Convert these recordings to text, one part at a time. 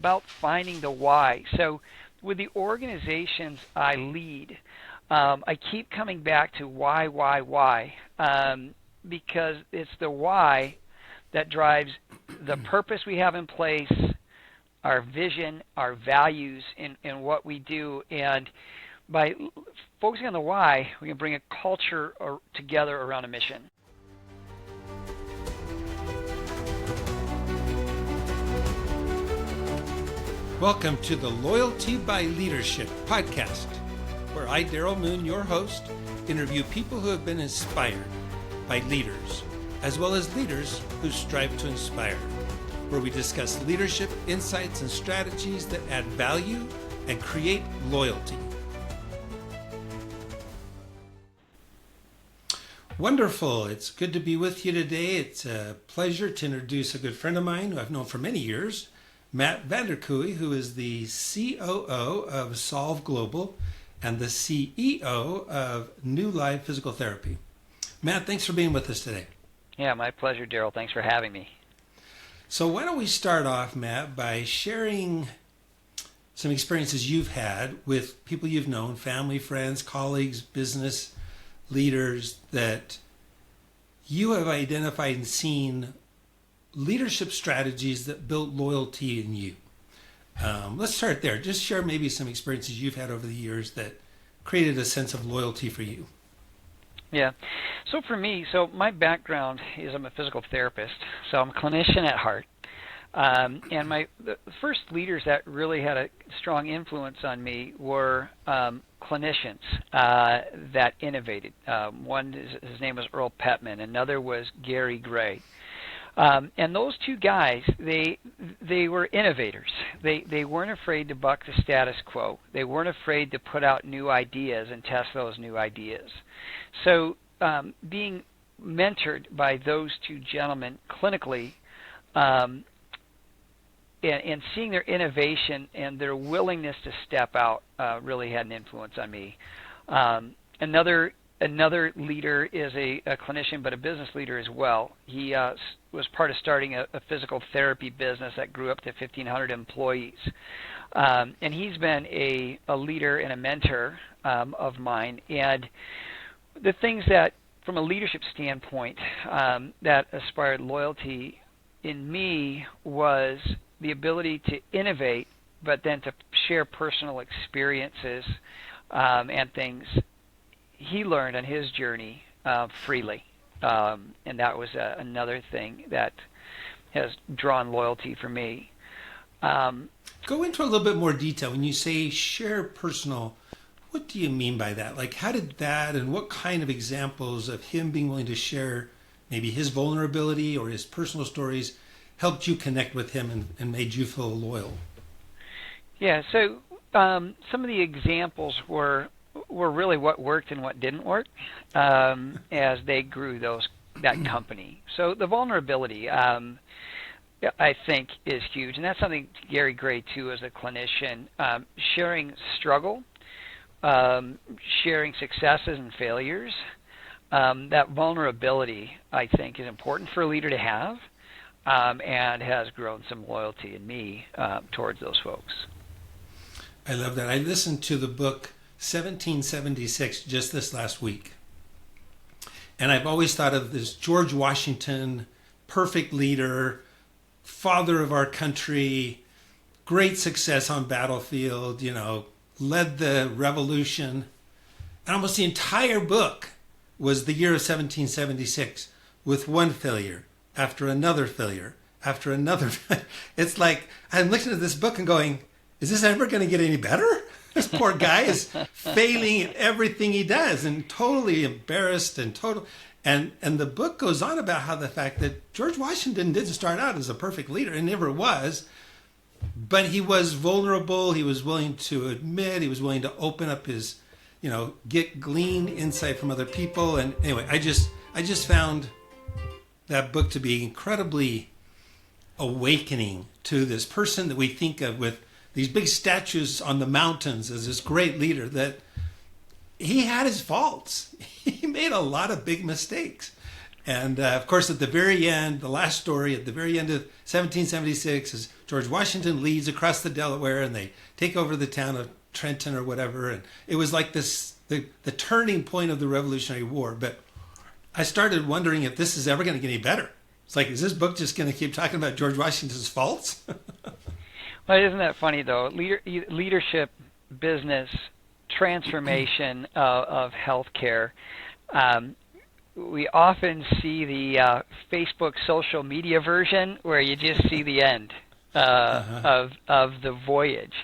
about finding the why. So with the organizations I lead, I keep coming back to why, because it's the why that drives the purpose we have in place, our vision, our values in what we do. And by focusing on the why, we can bring a culture together around a mission. Welcome to the Loyalty by Leadership podcast, where I, Darrell Moon, your host, interview people who have been inspired by leaders, as well as leaders who strive to inspire, where we discuss leadership insights and strategies that add value and create loyalty. Wonderful. It's good to be with you today. It's a pleasure to introduce a good friend of mine who I've known for many years, Matt VanderKooi, who is the COO of Solve Global and the CEO of New Life Physical Therapy. Matt, thanks for being with us today. Yeah, my pleasure, Darrell. Thanks for having me. So why don't we start off, Matt, by sharing some experiences you've had with people you've known, family, friends, colleagues, business leaders, that you have identified and seen leadership strategies that built loyalty in you. Let's start there. Just share maybe some experiences you've had over the years that created a sense of loyalty for you. Yeah. So for me, my background is I'm a physical therapist, so I'm a clinician at heart. And the first leaders that really had a strong influence on me were clinicians that innovated. One, his name was Earl Pettman. Another was Gary Gray. And those two guys, they were innovators. They weren't afraid to buck the status quo. They weren't afraid to put out new ideas and test those new ideas. So being mentored by those two gentlemen clinically, and seeing their innovation and their willingness to step out really had an influence on me. Another leader is a clinician, but a business leader as well. He was part of starting a physical therapy business that grew up to 1,500 employees. And he's been a leader and a mentor of mine. And the things that, from a leadership standpoint, that inspired loyalty in me was the ability to innovate, but then to share personal experiences and things he learned on his journey freely. And that was another thing that has drawn loyalty for me. Go into a little bit more detail. When you say share personal, what do you mean by that? Like, how did that, and what kind of examples of him being willing to share maybe his vulnerability or his personal stories helped you connect with him and made you feel loyal? Yeah, so some of the examples were really what worked and what didn't work as they grew that company. So the vulnerability, I think, is huge, and that's something Gary Gray too, as a clinician, sharing struggle, sharing successes and failures. That vulnerability, I think, is important for a leader to have, and has grown some loyalty in me towards those folks. I love that. I listened to the book 1776 just this last week. And I've always thought of this George Washington, perfect leader, father of our country, great success on battlefield, led the revolution. And almost the entire book was the year of 1776 with one failure after another failure after another. It's like I'm looking at this book and going, is this ever going to get any better? This poor guy is failing at everything he does and totally embarrassed and the book goes on about how the fact that George Washington didn't start out as a perfect leader and never was, but he was vulnerable. He was willing to admit, he was willing to open up his, glean insight from other people. And anyway, I just found that book to be incredibly awakening to this person that we think of with these big statues on the mountains as this great leader, that he had his faults. He made a lot of big mistakes. And of course, at the very end, the last story, at the very end of 1776, is George Washington leads across the Delaware, and they take over the town of Trenton or whatever. And it was like this, the turning point of the Revolutionary War. But I started wondering if this is ever going to get any better. It's like, is this book just going to keep talking about George Washington's faults? Well, isn't that funny, though? Leadership, business, transformation of healthcare. We often see the Facebook social media version where you just see the end of the voyage.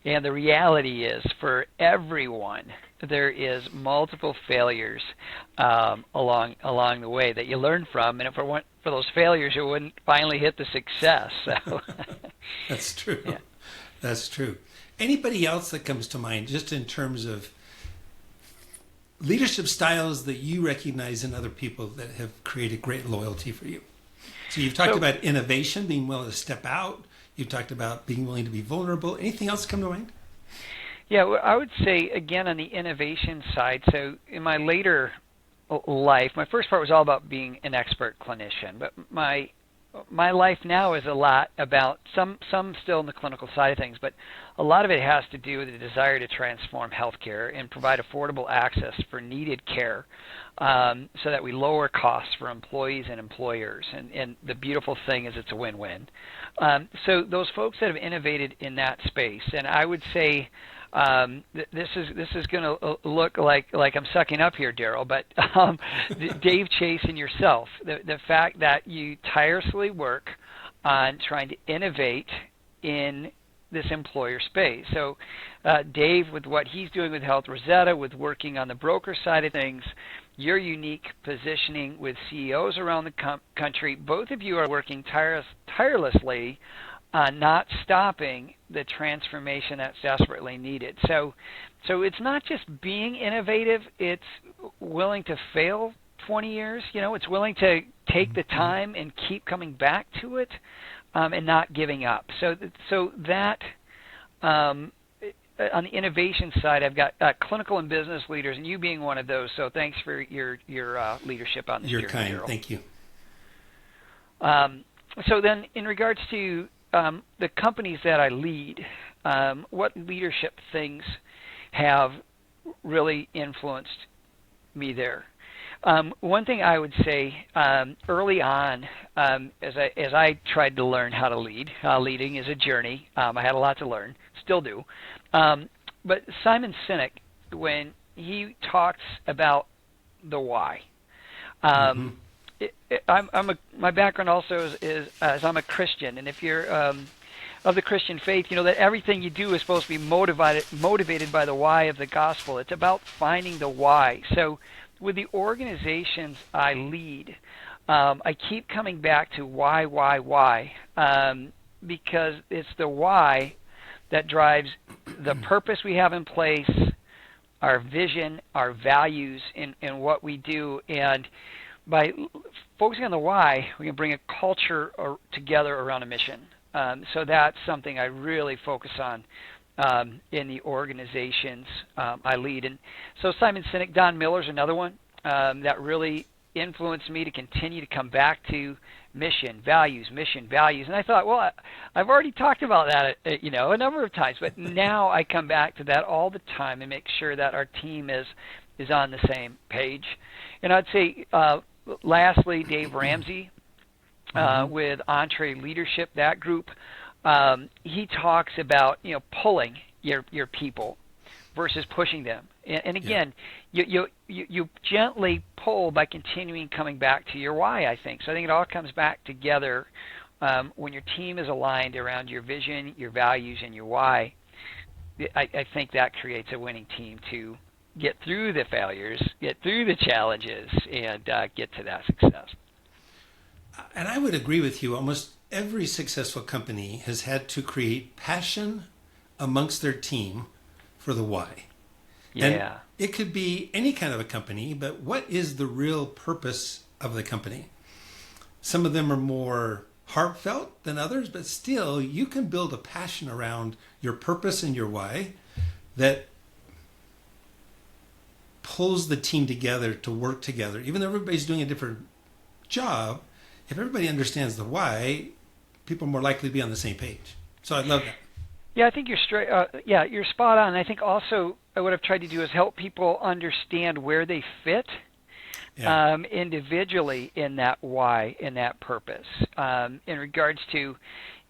And the reality is, for everyone, there is multiple failures along the way that you learn from. And if it weren't for those failures, you wouldn't finally hit the success. So. That's true. Yeah. That's true. Anybody else that comes to mind, just in terms of leadership styles that you recognize in other people that have created great loyalty for you? So you've talked about innovation, being willing to step out. You've talked about being willing to be vulnerable. Anything else come to mind? Yeah, well, I would say, again, on the innovation side, so in my later life, my first part was all about being an expert clinician, but my life now is a lot about some still in the clinical side of things, but a lot of it has to do with the desire to transform healthcare and provide affordable access for needed care, so that we lower costs for employees and employers. And the beautiful thing is it's a win-win. So those folks that have innovated in that space, and I would say this is going to look like I'm sucking up here, Darrell, but Dave Chase and yourself, the fact that you tirelessly work on trying to innovate in this employer space. So Dave, with what he's doing with Health Rosetta, with working on the broker side of things, your unique positioning with CEOs around the country, both of you are working tirelessly not stopping the transformation that's desperately needed. So it's not just being innovative, it's willing to fail 20 years. It's willing to take the time and keep coming back to it, and not giving up. So that on the innovation side, I've got clinical and business leaders, and you being one of those. So thanks for your leadership on this. You're kind. Darrell. Thank you. So then, in regards to the companies that I lead, what leadership things have really influenced me there? One thing I would say early on, as I tried to learn how to lead, leading is a journey. I had a lot to learn, still do. But Simon Sinek, when he talks about the why, my background also is I'm a Christian, and if you're of the Christian faith, that everything you do is supposed to be motivated by the why of the gospel. It's about finding the why. So with the organizations I lead, I keep coming back to why, because it's the why that drives the purpose we have in place, our vision, our values, in what we do. And by focusing on the why, we can bring a culture together around a mission. So that's something I really focus on in the organizations I lead. And so Simon Sinek, Don Miller's another one that really influenced me to continue to come back to mission, values. And I thought, well, I've already talked about that, a number of times, but now I come back to that all the time and make sure that our team is on the same page. And I'd say, lastly, Dave Ramsey with Entree Leadership, that group, he talks about pulling your people versus pushing them. And again, you gently pull by continuing coming back to your why, I think. So I think it all comes back together when your team is aligned around your vision, your values, and your why. I think that creates a winning team to get through the failures, get through the challenges, and get to that success. And I would agree with you. Almost every successful company has had to create passion amongst their team for the why. Yeah. And it could be any kind of a company, but what is the real purpose of the company? Some of them are more heartfelt than others, but still you can build a passion around your purpose and your why that pulls the team together to work together. Even though everybody's doing a different job, if everybody understands the why, people are more likely to be on the same page. So I love that. Yeah, I think you're straight. Yeah, you're spot on. I think also what I've tried to do is help people understand where they fit individually in that why, in that purpose. In regards to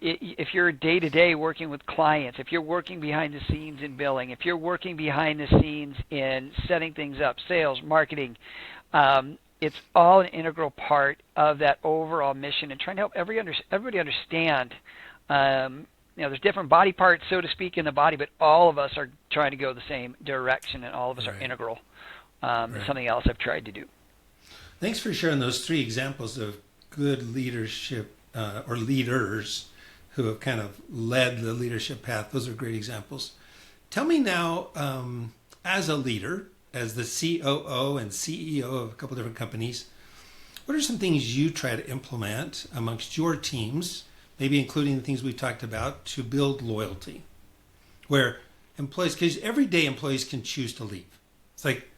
if you're day-to-day working with clients, if you're working behind the scenes in billing, if you're working behind the scenes in setting things up, sales, marketing, it's all an integral part of that overall mission and trying to help everybody understand. There's different body parts, so to speak, in the body, but all of us are trying to go the same direction, and all of us are integral. It's something else I've tried to do. Thanks for sharing those 3 examples of good leadership or leaders who have kind of led the leadership path. Those are great examples. Tell me now, as a leader, as the COO and CEO of a couple different companies, what are some things you try to implement amongst your teams, maybe including the things we've talked about, to build loyalty? Where employees, because every day employees can choose to leave. It's like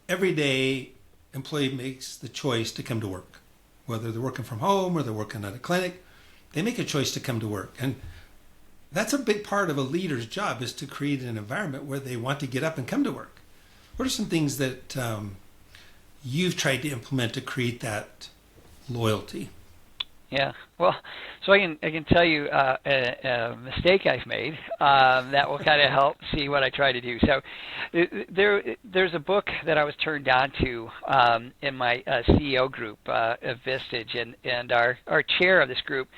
every day employee makes the choice to come to work. Whether they're working from home or they're working at a clinic, they make a choice to come to work. And that's a big part of a leader's job, is to create an environment where they want to get up and come to work. What are some things that you've tried to implement to create that loyalty? Yeah, well, so I can tell you a mistake I've made that will kind of help see what I try to do. So there's a book that I was turned on to in my CEO group of Vistage, and our chair of this group,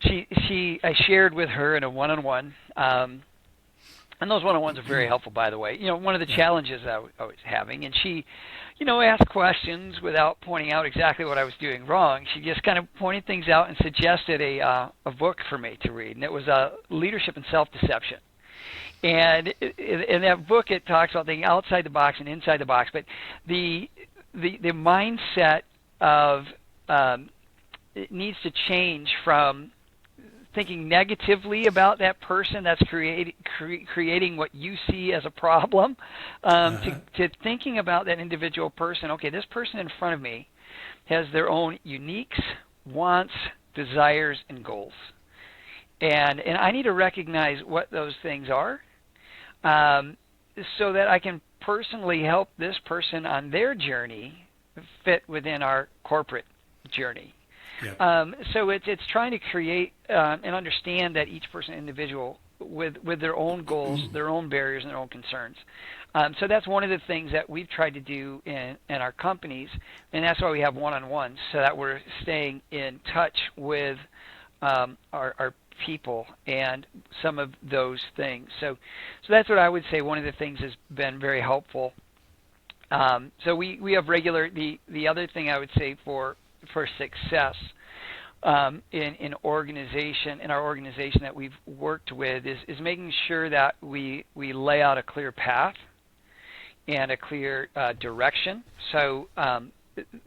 I shared with her in a one-on-one. And those one-on-ones are very helpful, by the way. One of the challenges I was having, and she, asked questions without pointing out exactly what I was doing wrong. She just kind of pointed things out and suggested a book for me to read, and it was Leadership and Self-Deception. And in that book, it talks about thinking outside the box and inside the box, but the mindset of it needs to change from thinking negatively about that person that's creating what you see as a problem, to thinking about that individual person. Okay, this person in front of me has their own uniques, wants, desires, and goals. And I need to recognize what those things are so that I can personally help this person on their journey fit within our corporate journey. Yeah. So it's trying to create and understand that each person individual with their own goals, their own barriers, and their own concerns. So that's one of the things that we've tried to do in our companies, and that's why we have one-on-ones, so that we're staying in touch with our people and some of those things. So that's what I would say one of the things has been very helpful. So we have regular, the other thing I would say for success in our organization that we've worked with is making sure that we lay out a clear path and a clear direction. So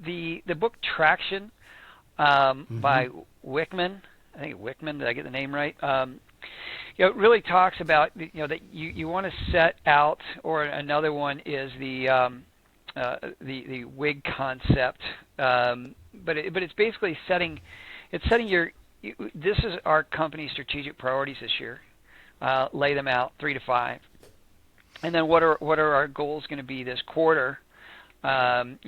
the book Traction by Wickman, I think Wickman, did I get the name right? It really talks about that you want to set out, or another one is the WIG concept, but it's basically setting your. This is our company's strategic priorities this year. Lay them out 3 to 5, and then what are our goals going to be this quarter? 3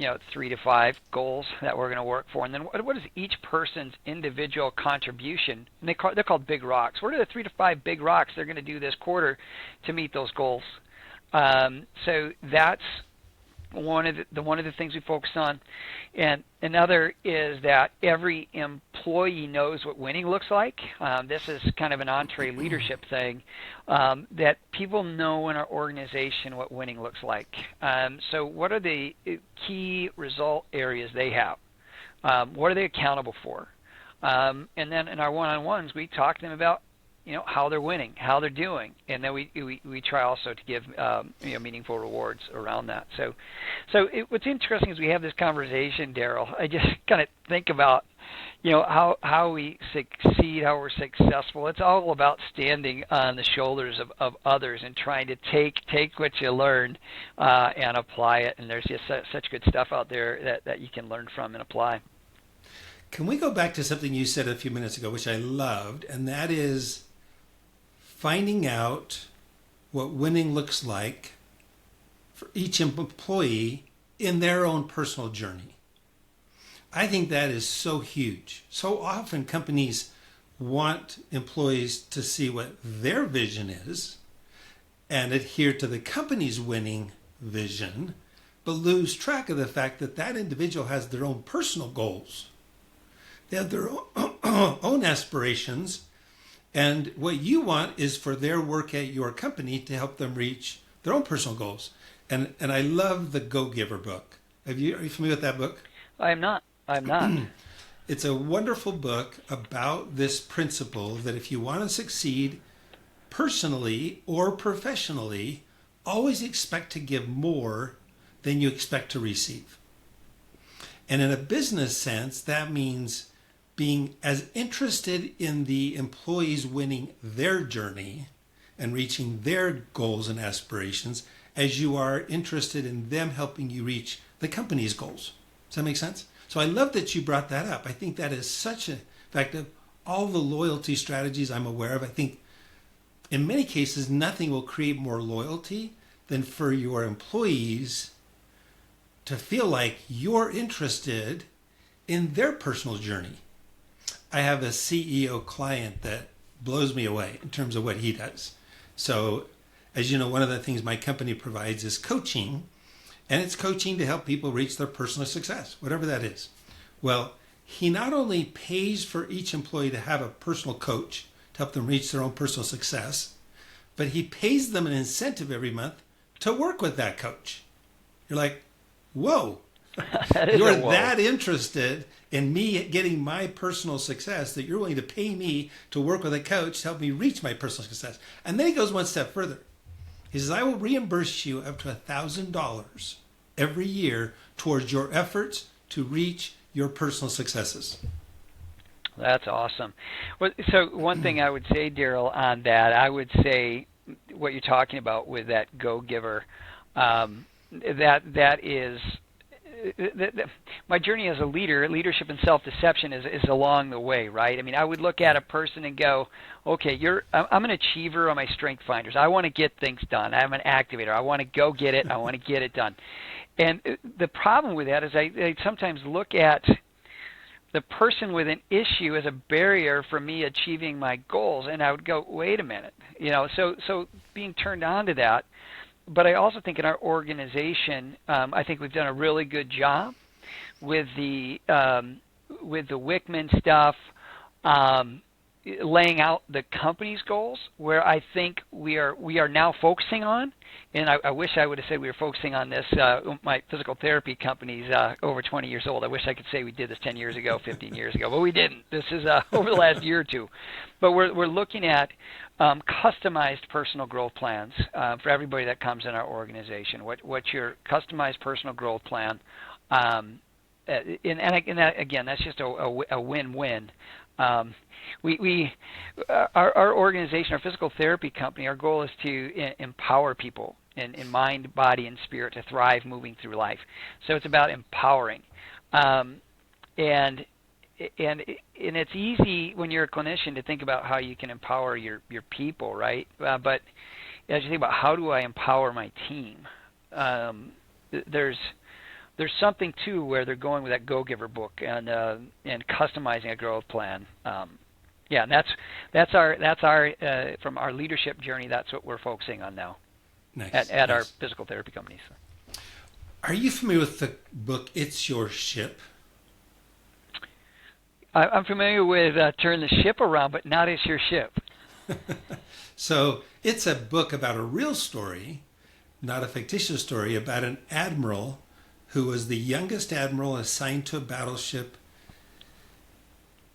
to 5 goals that we're going to work for, and then what is each person's individual contribution? And they're called big rocks. What are the 3 to 5 big rocks they're going to do this quarter to meet those goals? So that's one of the things we focus on, and another is that every employee knows what winning looks like. This is kind of an entree leadership thing, that people know in our organization what winning looks like. So what are the key result areas they have? What are they accountable for? And then in our one-on-ones, we talk to them about how they're winning, how they're doing, and then we try also to give meaningful rewards around that. So what's interesting is we have this conversation, Darrell. I just kind of think about how we succeed, how we're successful. It's all about standing on the shoulders of others and trying to take what you learn and apply it. And there's just such good stuff out there that you can learn from and apply. Can we go back to something you said a few minutes ago, which I loved, and that is finding out what winning looks like for each employee in their own personal journey. I think that is so huge. So often companies want employees to see what their vision is and adhere to the company's winning vision, but lose track of the fact that that individual has their own personal goals. They have their own aspirations, and what you want is for their work at your company to help them reach their own personal goals. And I love the Go Giver book. Are you familiar with that book? I'm not. It's a wonderful book about this principle that if you want to succeed personally or professionally, always expect to give more than you expect to receive. And in a business sense, that means being as interested in the employees winning their journey and reaching their goals and aspirations as you are interested in them helping you reach the company's goals. Does that make sense? So I love that you brought that up. I think that is such a, in fact, of all the loyalty strategies I'm aware of, I think in many cases, nothing will create more loyalty than for your employees to feel like you're interested in their personal journey. I have a CEO client that blows me away in terms of what he does. So, as you know, one of the things my company provides is coaching, and it's coaching to help people reach their personal success, whatever that is. Well, he not only pays for each employee to have a personal coach to help them reach their own personal success, but he pays them an incentive every month to work with that coach. You're like, whoa, you're that interested in me getting my personal success that you're willing to pay me to work with a coach to help me reach my personal success. And then he goes one step further. He says, I will reimburse you up to $1,000 every year towards your efforts to reach your personal successes. That's awesome. Well, so one thing I would say, Darrell, on that, I would say what you're talking about with that Go Giver, that is my journey as a leader. Leadership and self-deception is along the way, right? I mean, I would look at a person and go, okay, I'm an achiever on my strength finders. I want to get things done. I'm an activator. I want to go get it. I want to get it done. And the problem with that is I sometimes look at the person with an issue as a barrier for me achieving my goals, and I would go, wait a minute, so being turned on to that. But I also think in our organization, I think we've done a really good job with the Wickman stuff, laying out the company's goals, where I think we are now focusing on, and I wish I would have said we were focusing on this. My physical therapy company's over 20 years old. I wish I could say we did this 10 years ago, 15 years ago, but we didn't. This is over the last year or two. But we're looking at customized personal growth plans for everybody that comes in our organization. What's your customized personal growth plan? And that, again, that's just a win-win. Our organization, our physical therapy company, our goal is to empower people in mind, body, and spirit to thrive moving through life. So it's about empowering. And it's easy when you're a clinician to think about how you can empower your people, right? But as you think about how do I empower my team, there's something too where they're going with that Go Giver book and customizing a growth plan. Yeah, and that's our from our leadership journey. That's what we're focusing on now. Nice. At our physical therapy companies. Are you familiar with the book It's Your Ship? I'm familiar with Turn the Ship Around, but not It's Your Ship. So it's a book about a real story, not a fictitious story, about an admiral who was the youngest admiral assigned to a battleship.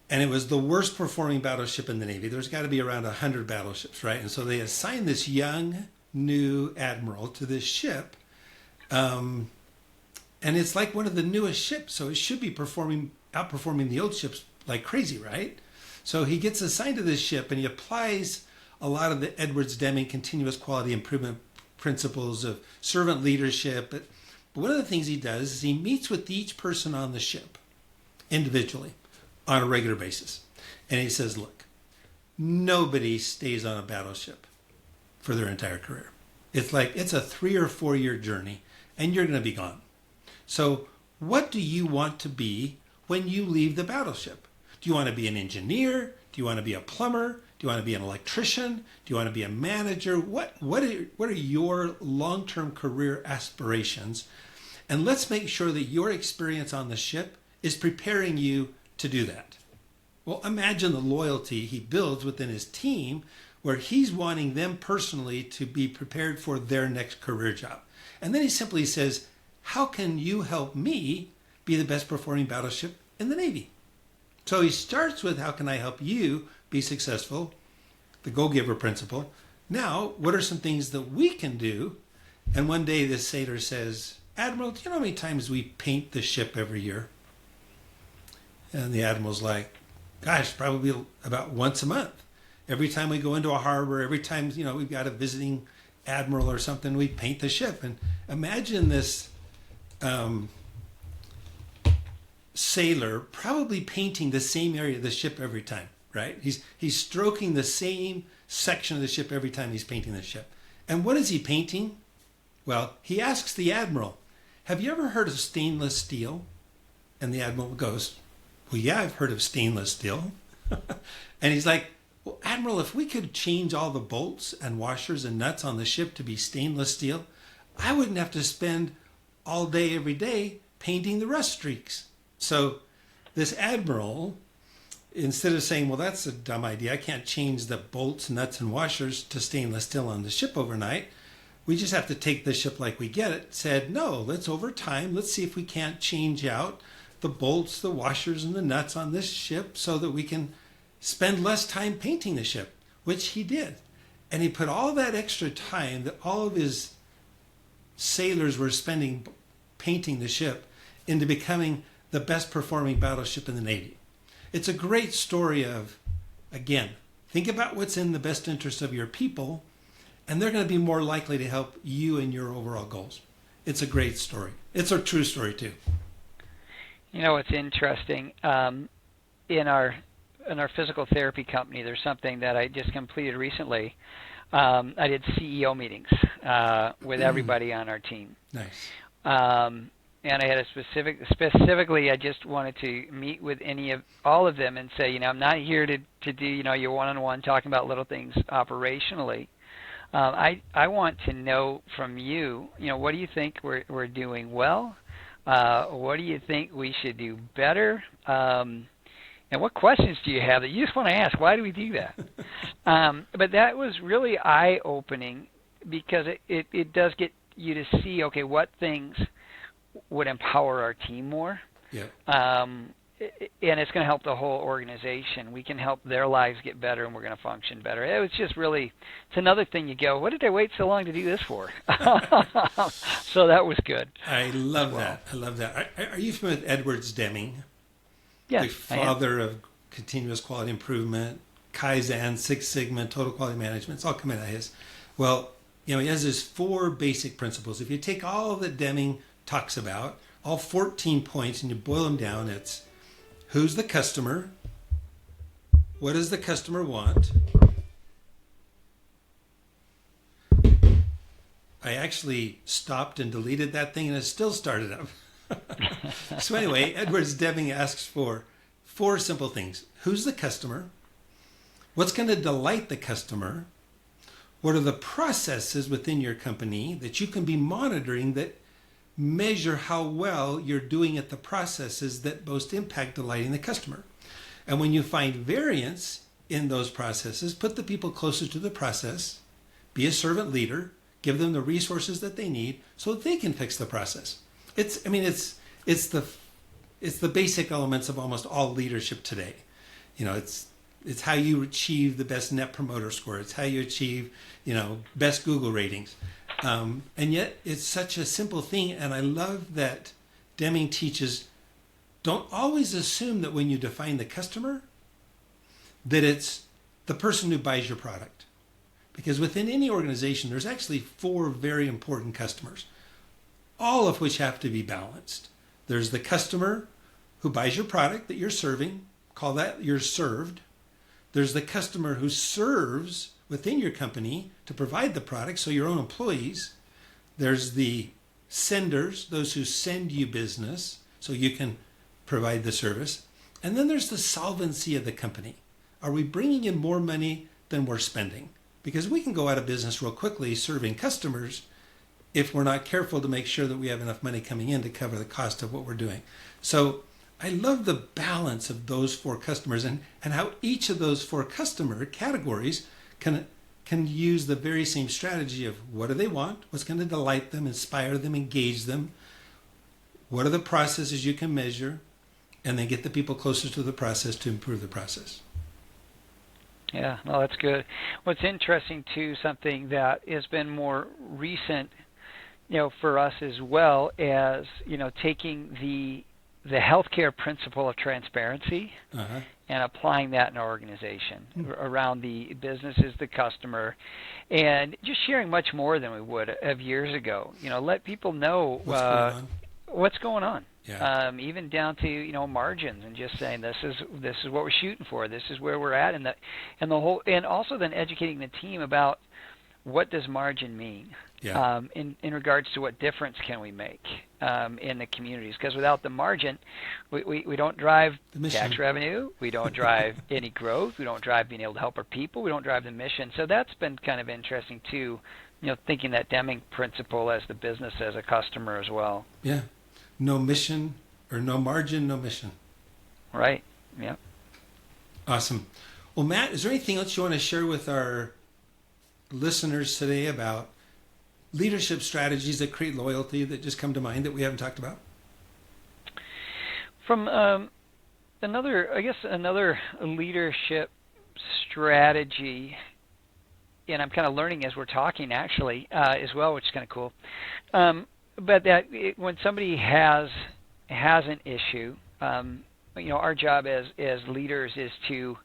And it was the worst performing battleship in the Navy. There's got to be around 100 battleships, right? And so they assigned this young, new admiral to this ship. And it's like one of the newest ships, so it should be outperforming the old ships like crazy, right? So he gets assigned to this ship, and he applies a lot of the Edwards Deming continuous quality improvement principles of servant leadership. But one of the things he does is he meets with each person on the ship individually. on a regular basis. And he says, look, nobody stays on a battleship for their entire career. It's like it's a 3 or 4 year journey and you're going to be gone. So what do you want to be when you leave the battleship? Do you want to be an engineer? Do you want to be a plumber? Do you want to be an electrician? Do you want to be a manager? What are your long-term career aspirations? And let's make sure that your experience on the ship is preparing you to do that. Well, imagine the loyalty he builds within his team where he's wanting them personally to be prepared for their next career job. And then he simply says, how can you help me be the best performing battleship in the Navy? So he starts with, how can I help you be successful? The go-giver principle. Now, what are some things that we can do? And one day this sailor says, Admiral, do you know how many times we paint the ship every year? And the Admiral's like, gosh, probably about once a month. Every time we go into a harbor, every time, we've got a visiting admiral or something, we paint the ship. And imagine this sailor probably painting the same area of the ship every time, right? He's stroking the same section of the ship every time he's painting the ship. And what is he painting? Well, he asks the admiral, have you ever heard of stainless steel? And the admiral goes, well, yeah, I've heard of stainless steel. And he's like, well, Admiral, if we could change all the bolts and washers and nuts on the ship to be stainless steel, I wouldn't have to spend all day, every day, painting the rust streaks. So this admiral, instead of saying, well, that's a dumb idea, I can't change the bolts, nuts, and washers to stainless steel on the ship overnight, we just have to take the ship like we get it, said, no, let's over time, let's see if we can't change out the bolts, the washers, and the nuts on this ship so that we can spend less time painting the ship, which he did. And he put all that extra time that all of his sailors were spending painting the ship into becoming the best performing battleship in the Navy. It's a great story of, again, think about what's in the best interest of your people, and they're going to be more likely to help you in your overall goals. It's a great story. It's a true story too. It's interesting. In our physical therapy company, there's something that I just completed recently. I did CEO meetings with everybody on our team. Nice. And I had specifically, I just wanted to meet with all of them and say, I'm not here to do, your one-on-one talking about little things operationally. I want to know from you, what do you think we're doing well? What do you think we should do better? And what questions do you have that you just want to ask? Why do we do that? But that was really eye-opening because it does get you to see, okay, what things would empower our team more. Yeah. And it's going to help the whole organization. We can help their lives get better, and we're going to function better. It was just really, it's another thing you go, what did I wait so long to do this for? So that was good. I love that. I love that. Are you familiar with Edwards Deming? Yeah, the father of continuous quality improvement, Kaizen, Six Sigma, total quality management. It's all coming out of his. Well, he has his 4 basic principles. If you take all that Deming talks about, all 14 points, and you boil them down, it's who's the customer, what does the customer want. I actually stopped and deleted that thing, and it still started up. So anyway, Edwards Deming asks for 4 simple things. Who's the customer? What's going to delight the customer? What are the processes within your company that you can be monitoring that measure how well you're doing at the processes that most impact delighting the customer? And when you find variance in those processes, put the people closer to the process, be a servant leader, give them the resources that they need so they can fix the process. It's the basic elements of almost all leadership today. It's how you achieve the best net promoter score. It's how you achieve, best Google ratings. And yet it's such a simple thing. And I love that Deming teaches, don't always assume that when you define the customer, that it's the person who buys your product. Because within any organization, there's actually 4 very important customers, all of which have to be balanced. There's the customer who buys your product that you're serving, Call that you're served. There's the customer who serves within your company to provide the product, so your own employees. There's the senders, those who send you business, so you can provide the service. And then there's the solvency of the company. Are we bringing in more money than we're spending? Because we can go out of business real quickly serving customers if we're not careful to make sure that we have enough money coming in to cover the cost of what we're doing. So I love the balance of those four customers and how each of those four customer categories can use the very same strategy of what do they want, what's going to delight them, inspire them, engage them, what are the processes you can measure, and then get the people closer to the process to improve the process. Yeah, no, that's good. What's interesting too, something that has been more recent, for us as well as, taking the healthcare principle of transparency and applying that in our organization around the business is the customer, and just sharing much more than we would have years ago. Let people know what's going on. Yeah. Even down to margins, and just saying this is what we're shooting for. This is where we're at, and also then educating the team about what does margin mean. Yeah. In regards to what difference can we make in the communities, because without the margin, we don't drive tax revenue, we don't drive any growth, we don't drive being able to help our people, we don't drive the mission. So that's been kind of interesting too, thinking that Deming principle as the business as a customer as well. Yeah. No mission, or no margin, no mission. Right. Yeah. Awesome. Well, Matt, is there anything else you want to share with our listeners today about leadership strategies that create loyalty that just come to mind that we haven't talked about? From another leadership strategy, and I'm kind of learning as we're talking actually as well, which is kind of cool. But when somebody has an issue, our job as leaders is to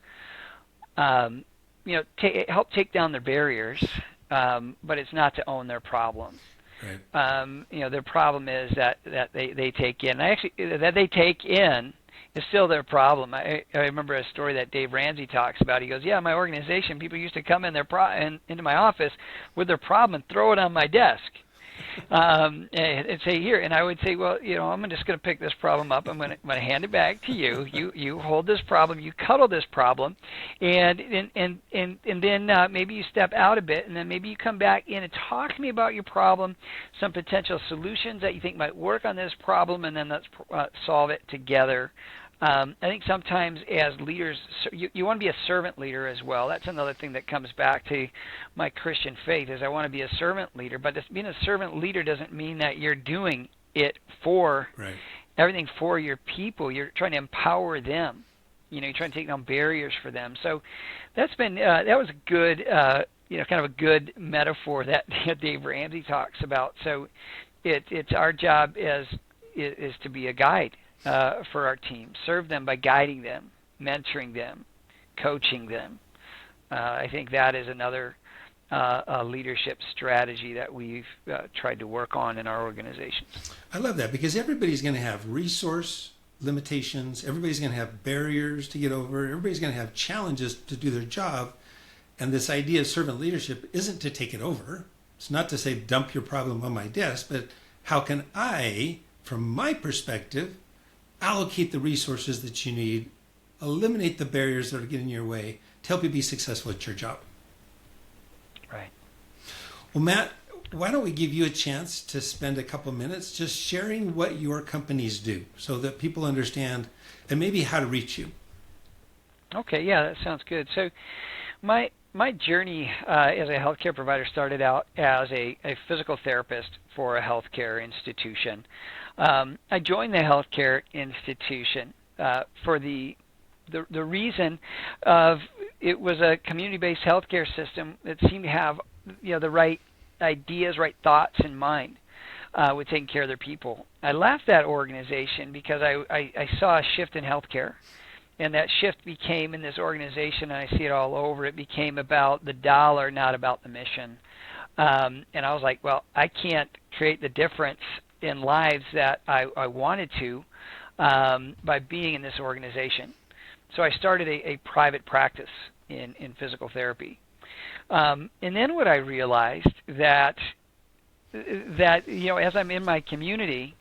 help take down their barriers, but it's not to own their problem. Right. Their problem is that they take in. That they take in is still their problem. I remember a story that Dave Ramsey talks about. He goes, "Yeah, my organization, people used to come in into my office with their problem and throw it on my desk." And say, "Here," and I would say, "Well, I'm just going to pick this problem up. I'm going to hand it back to you. You hold this problem. You cuddle this problem, and then maybe you step out a bit, and then maybe you come back in and talk to me about your problem, some potential solutions that you think might work on this problem, and then let's solve it together." I think sometimes as leaders, you want to be a servant leader as well. That's another thing that comes back to my Christian faith, is I want to be a servant leader. But being a servant leader doesn't mean that you're doing it for everything for your people. You're trying to empower them. You're trying to take down barriers for them. So that's been that was a good kind of a good metaphor that Dave Ramsey talks about. So it's our job is to be a guide for our team, serve them by guiding them, mentoring them, coaching them. I think that is another leadership strategy that we've tried to work on in our organizations. I love that, because everybody's going to have resource limitations, everybody's going to have barriers to get over, everybody's going to have challenges to do their job, and this idea of servant leadership isn't to take it over. It's not to say dump your problem on my desk, but how can I, from my perspective, allocate the resources that you need, eliminate the barriers that are getting in your way to help you be successful at your job. Right. Well, Matt, why don't we give you a chance to spend a couple of minutes just sharing what your companies do so that people understand and maybe how to reach you. Okay, yeah, that sounds good. So my journey as a healthcare provider started out as a physical therapist for a healthcare institution. I joined the healthcare institution for the reason of it was a community-based healthcare system that seemed to have the right ideas, right thoughts in mind with taking care of their people. I left that organization because I saw a shift in healthcare, and that shift became in this organization, and I see it all over, it became about the dollar, not about the mission. And I was like, well, I can't create the difference in lives that I wanted to by being in this organization. So I started a private practice in physical therapy. And then what I realized that as I'm in my community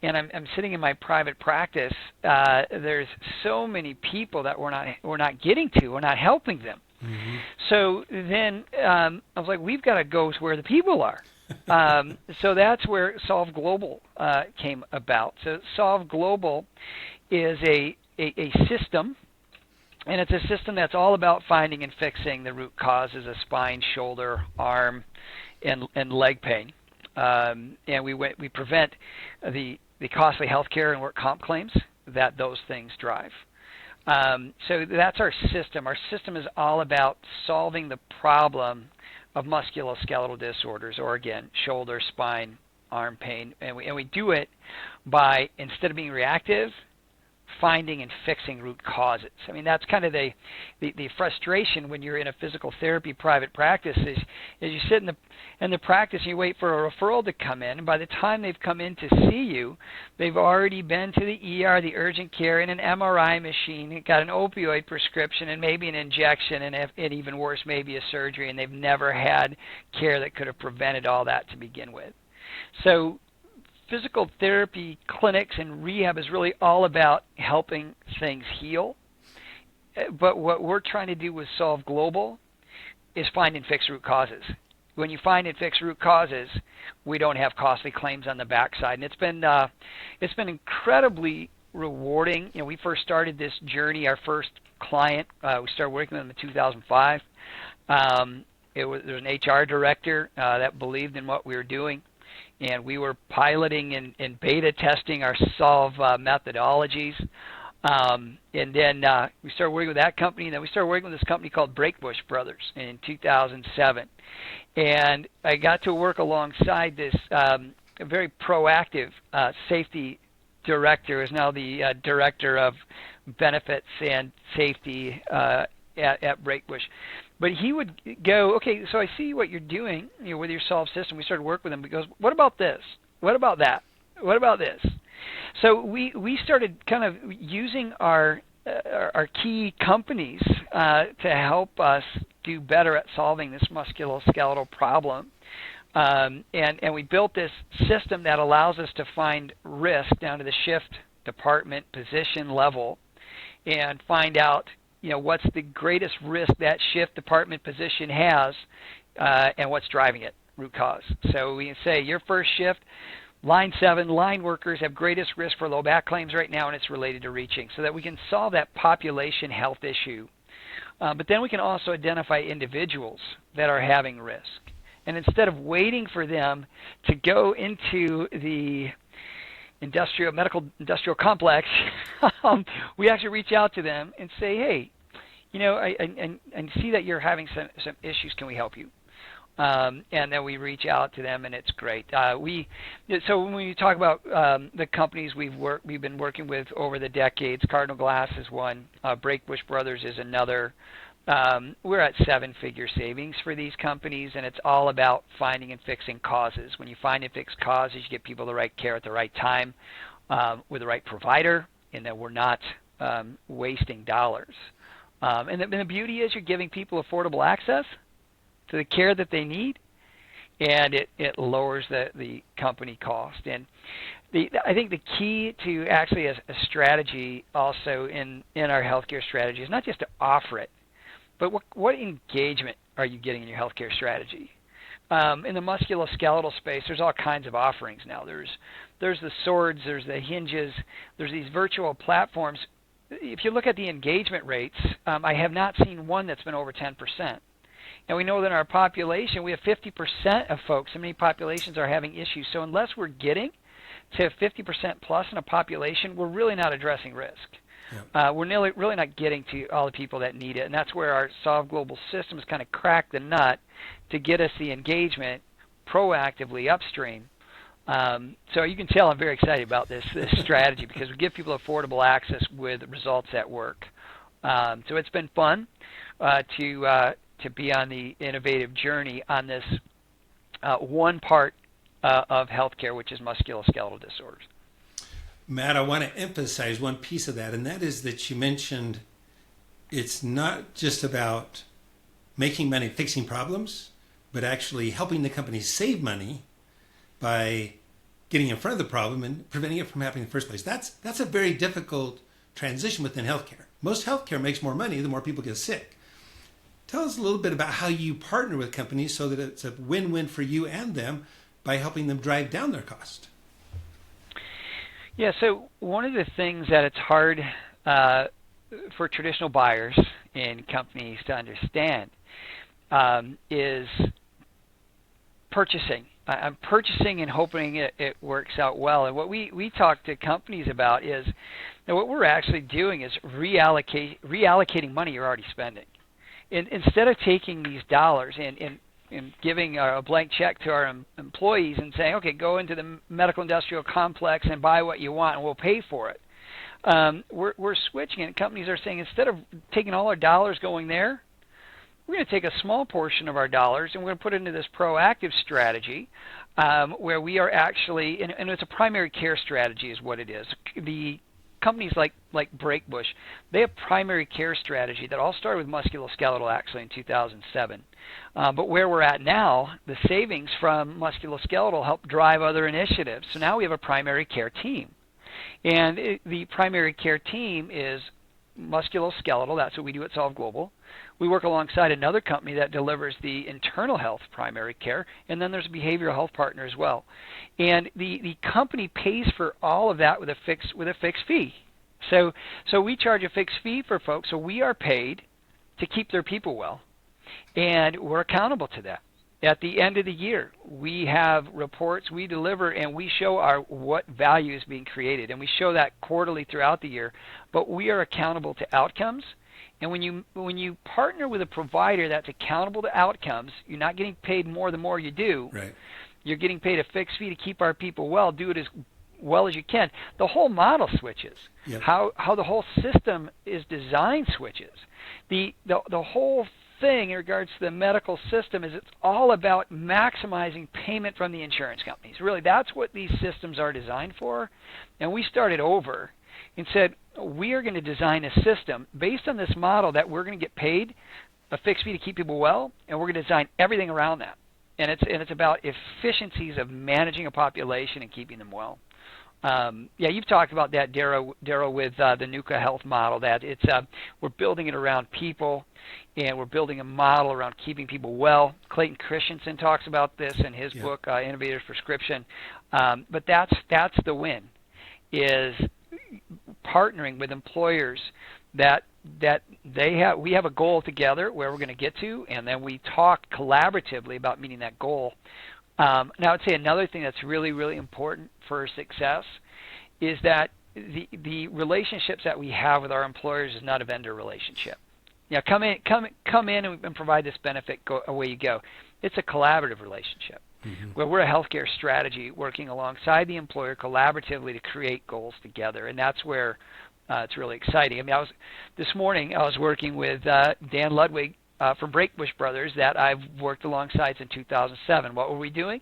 and I'm sitting in my private practice, there's so many people that we're not getting to, we're not helping them. Mm-hmm. So then I was like, we've got to go to where the people are. So that's where Solve Global came about. So Solve Global is a system, and it's a system that's all about finding and fixing the root causes of spine, shoulder, arm, and leg pain. And we prevent the costly health care and work comp claims that those things drive. So that's our system. Our system is all about solving the problem of musculoskeletal disorders, or again, shoulder, spine, arm pain, and we do it by, instead of being reactive, finding and fixing root causes. I mean, that's kind of the frustration when you're in a physical therapy private practice is you sit in the practice and you wait for a referral to come in, and by the time they've come in to see you, they've already been to the ER, the urgent care, in an MRI machine, got an opioid prescription and maybe an injection, and even worse, maybe a surgery, and they've never had care that could have prevented all that to begin with. So physical therapy clinics and rehab is really all about helping things heal. But what we're trying to do with Solve Global is find and fix root causes. When you find and fix root causes, we don't have costly claims on the backside. And it's been incredibly rewarding. We first started this journey, our first client, we started working with them in 2005. There was an HR director that believed in what we were doing. And we were piloting and beta testing our Solve methodologies. And then we started working with that company. And then we started working with this company called Breakbush Brothers in 2007. And I got to work alongside this very proactive safety director, who is now the director of benefits and safety at Breakbush. But he would go, okay, so I see what you're doing with your Solve system. We started working with him. He goes, what about this? What about that? What about this? So we started kind of using our key companies to help us do better at solving this musculoskeletal problem. And we built this system that allows us to find risk down to the shift, department, position level, and find out what's the greatest risk that shift, department, position has, and what's driving it, root cause. So we can say your first shift, line 7, line workers have greatest risk for low back claims right now, and it's related to reaching, so that we can solve that population health issue. But then we can also identify individuals that are having risk. And instead of waiting for them to go into the medical industrial complex, we actually reach out to them and say, hey, I see that you're having some issues. Can we help you? And then we reach out to them, and it's great. So when we talk about the companies we've been working with over the decades, Cardinal Glass is one, Breakbush Brothers is another. We're at 7-figure savings for these companies, and it's all about finding and fixing causes. When you find and fix causes, you get people the right care at the right time with the right provider, and that we're not wasting dollars. And the beauty is you're giving people affordable access to the care that they need, and it lowers the company cost. And I think the key to actually a strategy also in our healthcare strategy is not just to offer it, but what engagement are you getting in your healthcare strategy? In the musculoskeletal space, there's all kinds of offerings now. There's the swords, there's the hinges, there's these virtual platforms. If you look at the engagement rates, I have not seen one that's been over 10%. And we know that in our population, we have 50% of folks, and many populations are having issues. So unless we're getting to 50% plus in a population, we're really not addressing risk. Yep. We're really not getting to all the people that need it. And that's where our Solve Global systems kind of crack the nut to get us the engagement proactively upstream. So you can tell I'm very excited about this strategy because we give people affordable access with results at work. So it's been fun to be on the innovative journey on this one part of healthcare, which is musculoskeletal disorders. Matt, I want to emphasize one piece of that, and that is that you mentioned it's not just about making money, fixing problems, but actually helping the company save money by getting in front of the problem and preventing it from happening in the first place. That's a very difficult transition within healthcare. Most healthcare makes more money the more people get sick. Tell us a little bit about how you partner with companies so that it's a win-win for you and them by helping them drive down their cost. Yeah, so one of the things that it's hard for traditional buyers in companies to understand is purchasing. I'm purchasing and hoping it works out well. And what we talk to companies about is what we're actually doing is reallocating money you're already spending. Instead of taking these dollars and giving a blank check to our employees and saying, okay, go into the medical industrial complex and buy what you want and we'll pay for it. We're switching it. Companies are saying instead of taking all our dollars going there, we're going to take a small portion of our dollars and we're going to put it into this proactive strategy where we are actually, and it's a primary care strategy is what it is. The companies like Breakbush, they have primary care strategy that all started with musculoskeletal actually in 2007. But where we're at now, the savings from musculoskeletal help drive other initiatives. So now we have a primary care team. And the primary care team is musculoskeletal. That's what we do at Solve Global. We work alongside another company that delivers the internal health primary care, and then there's a behavioral health partner as well. And the company pays for all of that with a fixed fee. So we charge a fixed fee for folks, so we are paid to keep their people well, and we're accountable to that. At the end of the year, we have reports we deliver, and we show what value is being created, and we show that quarterly throughout the year. But we are accountable to outcomes, and when you partner with a provider that's accountable to outcomes, you're not getting paid more the more you do. Right. You're getting paid a fixed fee to keep our people well. Do it as well as you can. The whole model switches. Yep. How the whole system is designed switches. The whole thing in regards to the medical system is it's all about maximizing payment from the insurance companies. Really, that's what these systems are designed for. And we started over and said, we are going to design a system based on this model that we're going to get paid a fixed fee to keep people well, and we're going to design everything around that. And it's about efficiencies of managing a population and keeping them well. Yeah, you've talked about that, Darrell, with the Nuka Health model. That it's we're building it around people, and we're building a model around keeping people well. Clayton Christensen talks about this in his book, Innovator's Prescription. But that's the win, is partnering with employers that we have a goal together where we're going to get to, and then we talk collaboratively about meeting that goal. Now, I would say another thing that's really, really important for success is that the relationships that we have with our employers is not a vendor relationship. Yeah, come in and provide this benefit. Away you go. It's a collaborative relationship where we're a healthcare strategy working alongside the employer collaboratively to create goals together, and that's where it's really exciting. I mean, this morning I was working with Dan Ludwig from Breakbush Brothers that I've worked alongside since 2007. What were we doing?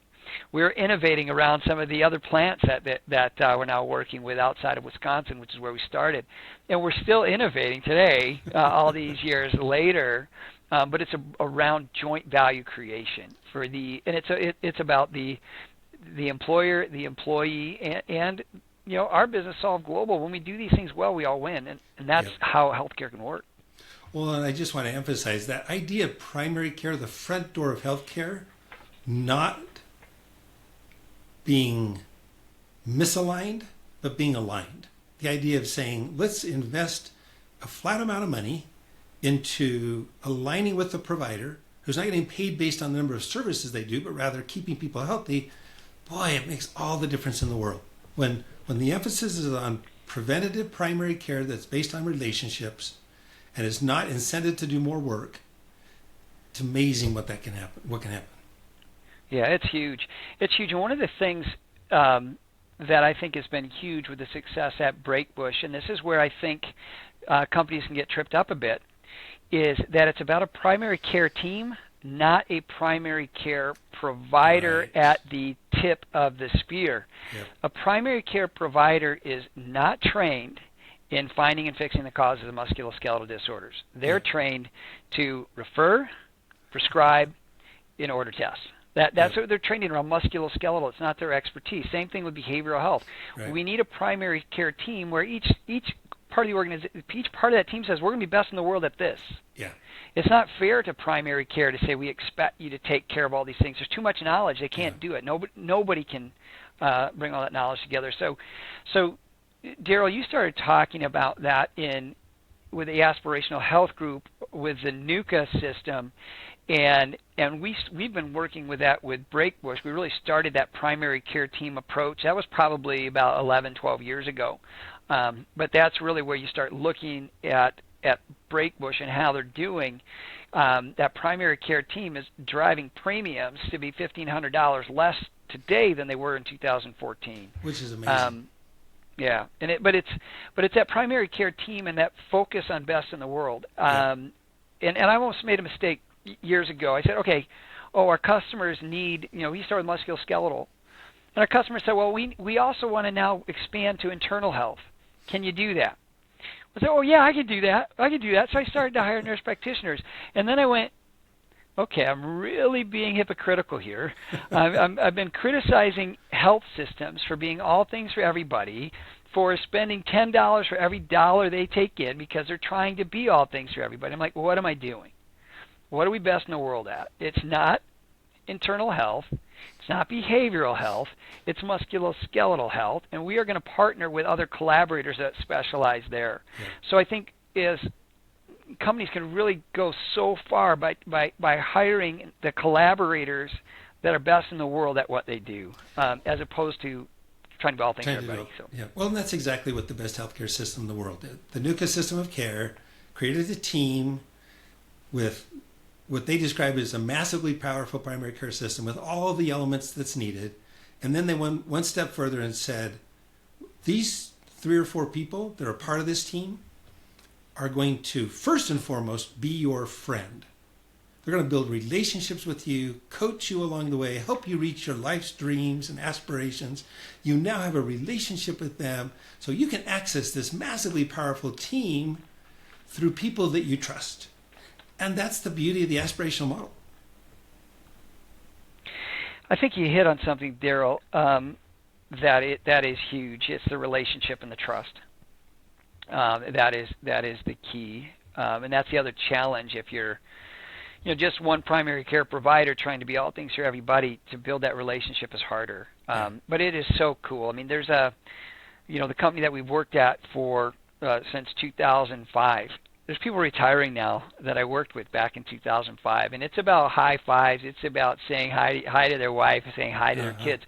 We were innovating around some of the other plants that we're now working with outside of Wisconsin, which is where we started. And we're still innovating today, all these years later, but it's around joint value creation and it's about the employer, the employee, and you know, our business Solve Global. When we do these things well, we all win, and that's how healthcare can work. Well, and I just want to emphasize that idea of primary care, the front door of healthcare, not being misaligned, but being aligned. The idea of saying, let's invest a flat amount of money into aligning with the provider who's not getting paid based on the number of services they do, but rather keeping people healthy. Boy, it makes all the difference in the world. When the emphasis is on preventative primary care that's based on relationships and is not incented to do more work, it's amazing what can happen. Yeah, it's huge. It's huge. And one of the things that I think has been huge with the success at Breakbush, and this is where I think companies can get tripped up a bit, is that it's about a primary care team, not a primary care provider at the tip of the spear. Yep. A primary care provider is not trained in finding and fixing the causes of musculoskeletal disorders. They're trained to refer, prescribe, and order tests. That's what they're trained in around musculoskeletal. It's not their expertise. Same thing with behavioral health. Right. We need a primary care team where each part of the organization, each part of that team says we're going to be best in the world at this. Yeah. It's not fair to primary care to say we expect you to take care of all these things. There's too much knowledge. They can't do it. Nobody can bring all that knowledge together. So Darrell, you started talking about that with the aspirational health group with the NUCA system. And we've been working with that with Breakbush. We really started that primary care team approach. That was probably about 11, 12 years ago. But that's really where you start looking at Breakbush and how they're doing. That primary care team is driving premiums to be $1,500 less today than they were in 2014. Which is amazing. Yeah, but it's that primary care team and that focus on best in the world. And I almost made a mistake years ago. I said, okay, our customers need, we started with musculoskeletal. And our customers said, well, we also want to now expand to internal health. Can you do that? I said, oh, yeah, I can do that. So I started to hire nurse practitioners. And then I went, okay, I'm really being hypocritical here. I've been criticizing health systems for being all things for everybody, for spending $10 for every dollar they take in because they're trying to be all things for everybody. I'm like, well, what am I doing? What are we best in the world at? It's not internal health. It's not behavioral health. It's musculoskeletal health, and we are going to partner with other collaborators that specialize there. Yeah. So I think companies can really go so far by hiring the collaborators that are best in the world at what they do, as opposed to trying to be all things for everybody. Yeah. Well, and that's exactly what the best healthcare system in the world did. The NUCA system of care created a team with what they describe as a massively powerful primary care system with all the elements that's needed. And then they went one step further and said, these 3 or 4 people that are part of this team are going to, first and foremost, be your friend. They're going to build relationships with you, coach you along the way, help you reach your life's dreams and aspirations. You now have a relationship with them, so you can access this massively powerful team through people that you trust. And that's the beauty of the aspirational model. I think you hit on something, Darrell, that is huge. It's the relationship and the trust. That is the key, and that's the other challenge. If you're, just one primary care provider trying to be all things for everybody, to build that relationship is harder. But it is so cool. I mean, there's the company that we've worked at for since 2005. There's people retiring now that I worked with back in 2005, and it's about high fives. It's about saying hi to their wife, saying hi to their kids,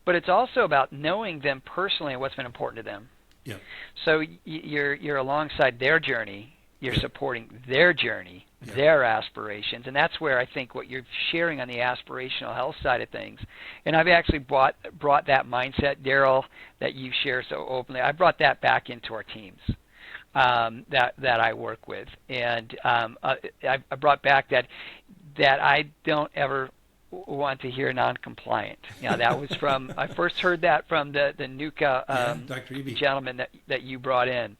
but it's also about knowing them personally and what's been important to them. Yeah. So you're alongside their journey. You're supporting their journey, their aspirations, and that's where I think what you're sharing on the aspirational health side of things. And I've actually brought that mindset, Darrell, that you share so openly. I brought that back into our teams. That I work with, and I brought back that I don't ever want to hear non-compliant. That was from I first heard that from the NUCA gentleman that you brought in.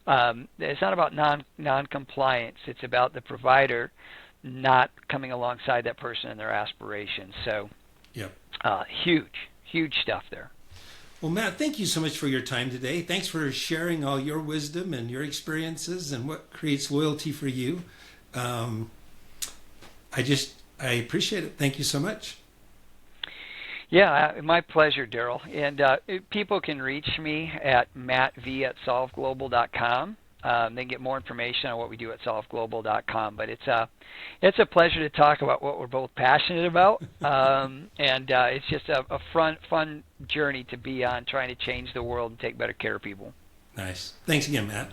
It's not about non-compliance. It's about the provider not coming alongside that person and their aspirations. So, huge stuff there. Well, Matt, thank you so much for your time today. Thanks for sharing all your wisdom and your experiences and what creates loyalty for you. I appreciate it. Thank you so much. Yeah, my pleasure, Darrell. And people can reach me at mattv@solveglobal.com. They can get more information on what we do at solveglobal.com. But it's a pleasure to talk about what we're both passionate about, and it's just a fun journey to be on, trying to change the world and take better care of people. Nice. Thanks again, Matt.